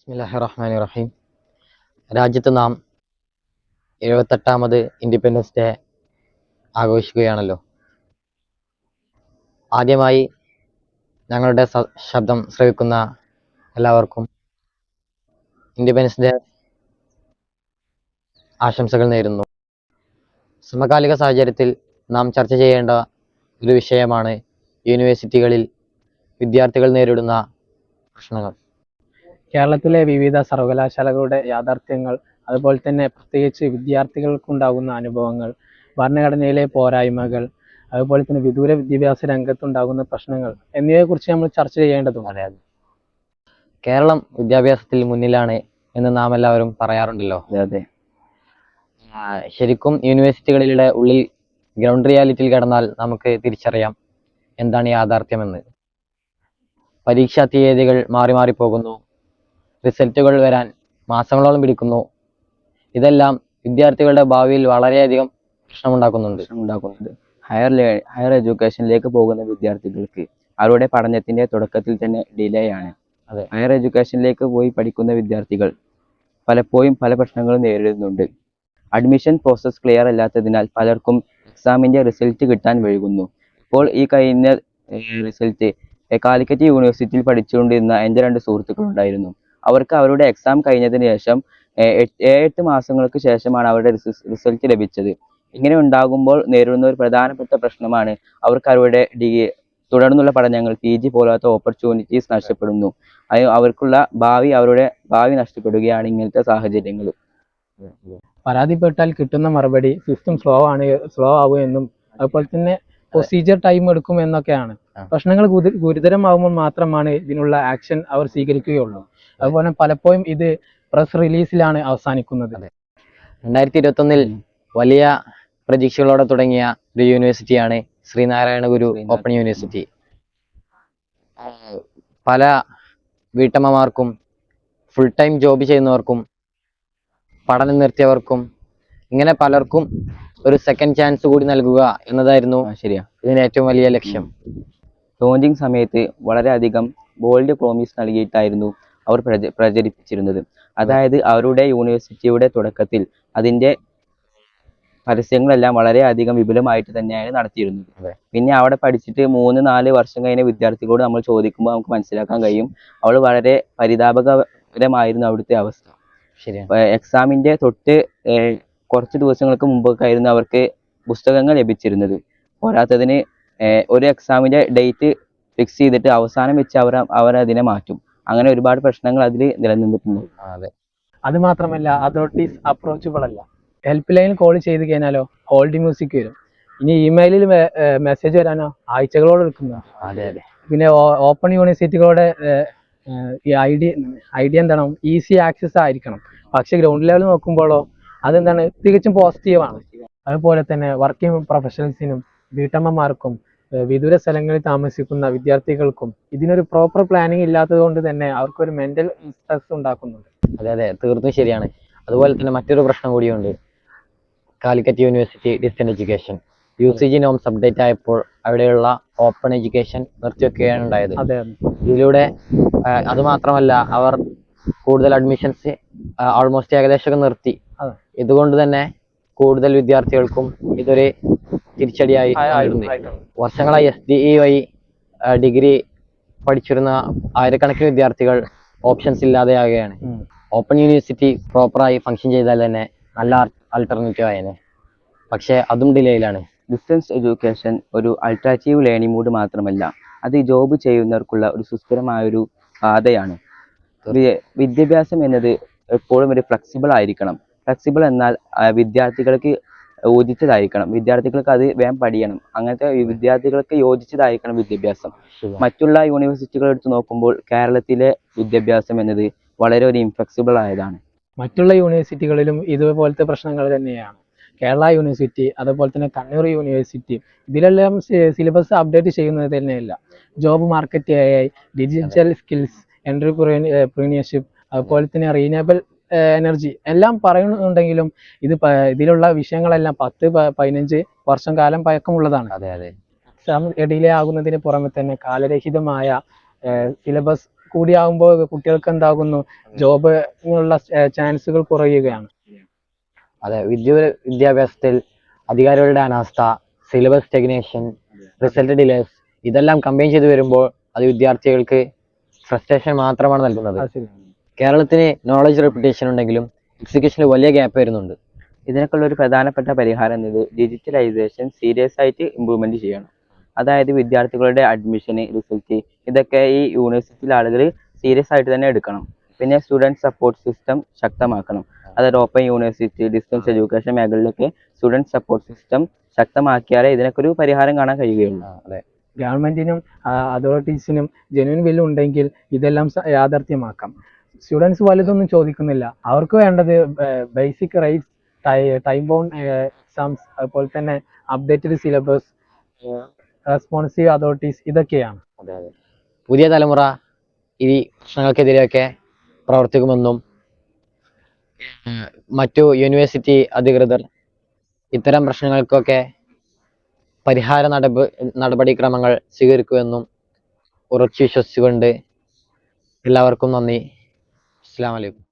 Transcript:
ബിസ്മില്ലാഹിർ റഹ്മാനിർ റഹീം. രാജ്യത്ത് നാം 78ാമത് ഇൻഡിപെൻഡൻസ് ഡേ ആഘോഷിക്കുകയാണല്ലോ. ആദ്യമായി ഞങ്ങളുടെ ശബ്ദം ശ്രവിക്കുന്ന എല്ലാവർക്കും ഇൻഡിപെൻഡൻസ് ഡേ ആശംസകൾ നേരുന്നു. സമകാലിക സാഹചര്യത്തിൽ നാം ചർച്ച ചെയ്യേണ്ട ഒരു വിഷയമാണ് യൂണിവേഴ്സിറ്റികളിൽ വിദ്യാർത്ഥികൾ നേരിടുന്ന പ്രശ്നങ്ങൾ. കേരളത്തിലെ വിവിധ സർവകലാശാലകളുടെ യാഥാർത്ഥ്യങ്ങൾ, അതുപോലെ തന്നെ പ്രത്യേകിച്ച് വിദ്യാർത്ഥികൾക്കുണ്ടാകുന്ന അനുഭവങ്ങൾ, ഭരണഘടനയിലെ പോരായ്മകൾ, അതുപോലെ തന്നെ വിദൂര വിദ്യാഭ്യാസ രംഗത്തുണ്ടാകുന്ന പ്രശ്നങ്ങൾ എന്നിവയെക്കുറിച്ച് നമ്മൾ ചർച്ച ചെയ്യേണ്ടതുണ്ട്. കേരളം വിദ്യാഭ്യാസത്തിൽ മുന്നിലാണ് എന്ന് നാം എല്ലാവരും പറയാറുണ്ടല്ലോ. അതെ. ശരിക്കും യൂണിവേഴ്സിറ്റികളിലെ ഉള്ളിൽ ഗ്രൗണ്ട് റിയാലിറ്റിയിൽ കിടന്നാൽ നമുക്ക് തിരിച്ചറിയാം എന്താണ് യാഥാർത്ഥ്യമെന്ന്. പരീക്ഷാ തീയതികൾ മാറി മാറി പോകുന്നു, റിസൾട്ടുകൾ വരാൻ മാസങ്ങളോളം പിടിക്കുന്നു. ഇതെല്ലാം വിദ്യാർത്ഥികളുടെ ഭാവിയിൽ വളരെയധികം പ്രശ്നമുണ്ടാക്കുന്നുണ്ട്. ഹയർ എഡ്യൂക്കേഷനിലേക്ക് പോകുന്ന വിദ്യാർത്ഥികൾക്ക് അവരുടെ പഠനത്തിന്റെ തുടക്കത്തിൽ തന്നെ ഡിലേ ആണ്. അതെ. ഹയർ എഡ്യൂക്കേഷനിലേക്ക് പോയി പഠിക്കുന്ന വിദ്യാർത്ഥികൾ പലപ്പോഴും പല പ്രശ്നങ്ങളും നേരിടുന്നുണ്ട്. അഡ്മിഷൻ പ്രോസസ് ക്ലിയർ അല്ലാത്തതിനാൽ പലർക്കും എക്സാമിന്റെ റിസൾട്ട് കിട്ടാൻ വൈകുന്നു. ഇപ്പോൾ ഈ കഴിഞ്ഞ റിസൾട്ട് കാലിക്കറ്റ് യൂണിവേഴ്സിറ്റിയിൽ പഠിച്ചുകൊണ്ടിരുന്ന എൻ്റെ 2 സുഹൃത്തുക്കളുണ്ടായിരുന്നു. അവർക്ക് അവരുടെ എക്സാം കഴിഞ്ഞതിന് ശേഷം 7-8 മാസങ്ങൾക്ക് ശേഷമാണ് അവരുടെ റിസൾട്ട് ലഭിച്ചത്. ഇങ്ങനെ ഉണ്ടാകുമ്പോൾ നേരിടുന്ന ഒരു പ്രധാനപ്പെട്ട പ്രശ്നമാണ് അവർക്ക് അവരുടെ തുടർന്നുള്ള പഠനങ്ങൾ PG പോലാത്ത ഓപ്പർച്യൂണിറ്റീസ് നഷ്ടപ്പെടുന്നു. അവർക്കുള്ള അവരുടെ ഭാവി നഷ്ടപ്പെടുകയാണ് ഇങ്ങനത്തെ സാഹചര്യങ്ങൾ. പരാതിപ്പെട്ടാൽ കിട്ടുന്ന മറുപടി സിസ്റ്റം സ്ലോ ആവുമെന്നും അതുപോലെ തന്നെ പ്രൊസീജിയർ ടൈം എടുക്കും എന്നൊക്കെയാണ്. പ്രശ്നങ്ങൾ ഗുരുതരമാകുമ്പോൾ മാത്രമാണ് ഇതിനുള്ള ആക്ഷൻ അവർ സ്വീകരിക്കുകയുള്ളൂ. അതുപോലെ പലപ്പോഴും ഇത് പ്രസ് റിലീസിലാണ് അവസാനിക്കുന്നത്. 2021 വലിയ പ്രതീക്ഷകളോടെ തുടങ്ങിയ ഒരു യൂണിവേഴ്സിറ്റിയാണ് ശ്രീനാരായണ ഗുരു ഓപ്പൺ യൂണിവേഴ്സിറ്റി. പല വീട്ടമ്മമാർക്കും, ഫുൾ ടൈം ജോബ് ചെയ്യുന്നവർക്കും, പഠനം നിർത്തിയവർക്കും, ഇങ്ങനെ പലർക്കും ഒരു സെക്കൻഡ് ചാൻസ് കൂടി നൽകുക എന്നതായിരുന്നു ഇതിന് ഏറ്റവും വലിയ ലക്ഷ്യം. ലോഞ്ചിങ് സമയത്ത് വളരെയധികം ബോൾഡ് പ്രോമിസ് നൽകിയിട്ടായിരുന്നു അവർ പ്രചരിപ്പിച്ചിരുന്നത്. അതായത് അവരുടെ യൂണിവേഴ്സിറ്റിയുടെ തുടക്കത്തിൽ അതിൻ്റെ പരസ്യങ്ങളെല്ലാം വളരെയധികം വിപുലമായിട്ട് തന്നെയാണ് നടത്തിയിരുന്നത്. പിന്നെ അവിടെ പഠിച്ചിട്ട് 3-4 വർഷം കഴിഞ്ഞ വിദ്യാർത്ഥികളോട് നമ്മൾ ചോദിക്കുമ്പോൾ നമുക്ക് മനസ്സിലാക്കാൻ കഴിയും അവൾ വളരെ പരിതാപകരമായിരുന്നു അവിടുത്തെ അവസ്ഥ. എക്സാമിന്റെ തൊട്ട് കുറച്ച് ദിവസങ്ങൾക്ക് മുമ്പൊക്കെ ആയിരുന്നു അവർക്ക് പുസ്തകങ്ങൾ ലഭിച്ചിരുന്നത്. പോരാത്തതിന് ഒരു എക്സാമിന്റെ ഡേറ്റ് ഫിക്സ് ചെയ്തിട്ട് അവസാനം വെച്ച് അവർ അതിനെ മാറ്റും. അങ്ങനെ ഒരുപാട് പ്രശ്നങ്ങൾ അതിൽ നിലനിന്നിട്ടുണ്ട്. അത് മാത്രമല്ല, അതോറിറ്റീസ് അപ്രോച്ചബിൾ അല്ല. ഹെൽപ്പ് ലൈൻ കോൾ ചെയ്ത് കഴിഞ്ഞാലോ ഹോൾഡ് മ്യൂസിക് വരും. ഇനി ഇമെയിലിൽ മെസ്സേജ് വരാനോ ആഴ്ചകളോട് എടുക്കുന്നു. പിന്നെ ഓപ്പൺ യൂണിവേഴ്സിറ്റികളുടെ ഈ ഐഡിയ എന്താണ്, ഈസി ആക്സസ് ആയിരിക്കണം. പക്ഷെ ഗ്രൗണ്ട് ലെവൽ നോക്കുമ്പോഴോ അതെന്താണ്, തികച്ചും പോസിറ്റീവാണ്. അതുപോലെ തന്നെ വർക്കിംഗ് പ്രൊഫഷണൽസിനും വീട്ടമ്മമാർക്കും വിദൂര സ്ഥലങ്ങളിൽ താമസിക്കുന്ന വിദ്യാർത്ഥികൾക്കും ഇതിനൊരു പ്രോപ്പർ പ്ലാനിങ് ഇല്ലാത്തത് കൊണ്ട് തന്നെ അവർക്കൊരു മെന്റൽ സ്ട്രെസ് ഉണ്ടാക്കുന്നുണ്ട്. അതെ, തീർത്തും ശരിയാണ്. അതുപോലെ തന്നെ മറ്റൊരു പ്രശ്നം കൂടിയുണ്ട്. Calicut university distant education UGC norms update ആയപ്പോൾ അവിടെയുള്ള ഓപ്പൺ എഡ്യൂക്കേഷൻ നിർത്തിവെക്കുകയാണ് ഉണ്ടായത്. ഇതിലൂടെ അതുമാത്രമല്ല, അവർ കൂടുതൽ അഡ്മിഷൻസ് ഓൾമോസ്റ്റ് ഏകദേശമൊക്കെ നിർത്തി. ഇതുകൊണ്ട് തന്നെ കൂടുതൽ വിദ്യാർത്ഥികൾക്കും ഇതൊരു തിരിച്ചടിയായി. വർഷങ്ങളായി SDE വഴി ഡിഗ്രി പഠിച്ചിരുന്ന ആയിരക്കണക്കിന് വിദ്യാർത്ഥികൾ ഓപ്ഷൻസ് ഇല്ലാതെയാകുകയാണ്. ഓപ്പൺ യൂണിവേഴ്സിറ്റി പ്രോപ്പറായി ഫംഗ്ഷൻ ചെയ്താൽ തന്നെ നല്ല ആൾട്ടർനേറ്റീവ് ആയേനെ. പക്ഷേ അതും ഡിലേയിലാണ്. ഡിസ്റ്റൻസ് എഡ്യൂക്കേഷൻ ഒരു അൾട്ടർനേറ്റീവ് ലേണിംഗ് മോഡ് മാത്രമല്ല, അത് ജോബ് ചെയ്യുന്നവർക്കുള്ള ഒരു സുസ്ഥിരമായൊരു പാതയാണ്. വിദ്യാഭ്യാസം എന്നത് എപ്പോഴും ഒരു ഫ്ലെക്സിബിൾ ആയിരിക്കണം. ഫ്ലെക്സിബിൾ എന്നാൽ വിദ്യാർത്ഥികൾക്ക് യോജിച്ചതായിരിക്കണം. വിദ്യാർത്ഥികൾക്ക് അത് വേഗം പഠിക്കണം. അങ്ങനത്തെ വിദ്യാർത്ഥികൾക്ക് യോജിച്ചതായിരിക്കണം വിദ്യാഭ്യാസം. മറ്റുള്ള യൂണിവേഴ്സിറ്റികൾ എടുത്ത് നോക്കുമ്പോൾ കേരളത്തിലെ വിദ്യാഭ്യാസം എന്നത് വളരെ ഒരു ഇൻഫ്ലെക്സിബിൾ ആയതാണ്. മറ്റുള്ള യൂണിവേഴ്സിറ്റികളിലും ഇതുപോലത്തെ പ്രശ്നങ്ങൾ തന്നെയാണ്. കേരള യൂണിവേഴ്സിറ്റി, അതുപോലെ തന്നെ കണ്ണൂർ യൂണിവേഴ്സിറ്റി, ഇതിലെല്ലാം സിലബസ് അപ്ഡേറ്റ് ചെയ്യുന്നത് തന്നെയല്ല. Job market, AI, digital skills, entrepreneurship, അതുപോലെ തന്നെ റീനബിൾ എനർജി എല്ലാം പറയുന്നുണ്ടെങ്കിലും ഇതിലുള്ള വിഷയങ്ങളെല്ലാം 10-15 വർഷം കാലം പഴക്കമുള്ളതാണ്. എക്സാം ഡിലേ ആകുന്നതിന് പുറമെ തന്നെ കാലരഹിതമായ സിലബസ് കൂടിയാകുമ്പോൾ കുട്ടികൾക്ക് എന്താകുന്നു, ജോബിനുള്ള ചാൻസുകൾ കുറയുകയാണ്. അതെ, വിദ്യാഭ്യാസത്തിൽ അധികാരികളുടെ അനാസ്ഥ, സിലബസ് സ്റ്റഗ്നേഷൻ, റിസൾട്ട് ഡിലേസ്, ഇതെല്ലാം കമ്പൈൻ ചെയ്ത് വരുമ്പോൾ അത് വിദ്യാർത്ഥികൾക്ക് ഫ്രസ്ട്രേഷൻ മാത്രമാണ് നൽകുന്നത്. കേരളത്തിന് നോളജ് റെപ്യൂട്ടേഷൻ ഉണ്ടെങ്കിലും എക്സിക്യൂഷനിൽ വലിയ ഗ്യാപ്പ് വരുന്നുണ്ട്. ഇതിനൊക്കെയുള്ള ഒരു പ്രധാനപ്പെട്ട പരിഹാരം എന്നത് ഡിജിറ്റലൈസേഷൻ സീരിയസ് ആയിട്ട് ഇംപ്രൂവ്മെന്റ് ചെയ്യണം. അതായത് വിദ്യാർത്ഥികളുടെ അഡ്മിഷന്, റിസൾട്ട്, ഇതൊക്കെ ഈ യൂണിവേഴ്സിറ്റിയിലെ ആളുകൾ സീരിയസ് ആയിട്ട് തന്നെ എടുക്കണം. പിന്നെ സ്റ്റുഡൻറ് സപ്പോർട്ട് സിസ്റ്റം ശക്തമാക്കണം. അതായത് ഓപ്പൺ യൂണിവേഴ്സിറ്റി, ഡിസ്റ്റൻസ് എഡ്യൂക്കേഷൻ മേഖലയിലൊക്കെ സ്റ്റുഡൻറ് സപ്പോർട്ട് സിസ്റ്റം ശക്തമാക്കിയാലേ ഇതിനൊക്കെ ഒരു പരിഹാരം കാണാൻ കഴിയുകയുള്ളൂ. അതെ, ഗവൺമെന്റിനും അതോറിറ്റീസിനും ജെന്യൂൻ വില്ല് ഉണ്ടെങ്കിൽ ഇതെല്ലാം യാഥാർത്ഥ്യമാക്കാം. സ്റ്റുഡൻസ് വലുതൊന്നും ചോദിക്കുന്നില്ല. അവർക്ക് വേണ്ടത് basic rights, time bound exams, അതുപോലെ തന്നെ അപ്ഡേറ്റഡ് സിലബസ്, റെസ്പോൺസീവ് അതോറിറ്റീസ്, ഇതൊക്കെയാണ്. പുതിയ തലമുറ ഈ പ്രശ്നങ്ങൾക്കെതിരെയൊക്കെ പ്രവർത്തിക്കുമെന്നും മറ്റു യൂണിവേഴ്സിറ്റി അധികൃതർ ഇത്തരം പ്രശ്നങ്ങൾക്കൊക്കെ പരിഹാര നടപടിക്രമങ്ങൾ സ്വീകരിക്കുമെന്നും ഉറച്ചു വിശ്വസിച്ചുകൊണ്ട് എല്ലാവർക്കും നന്ദി. അസ്സലാമു അലൈക്കും.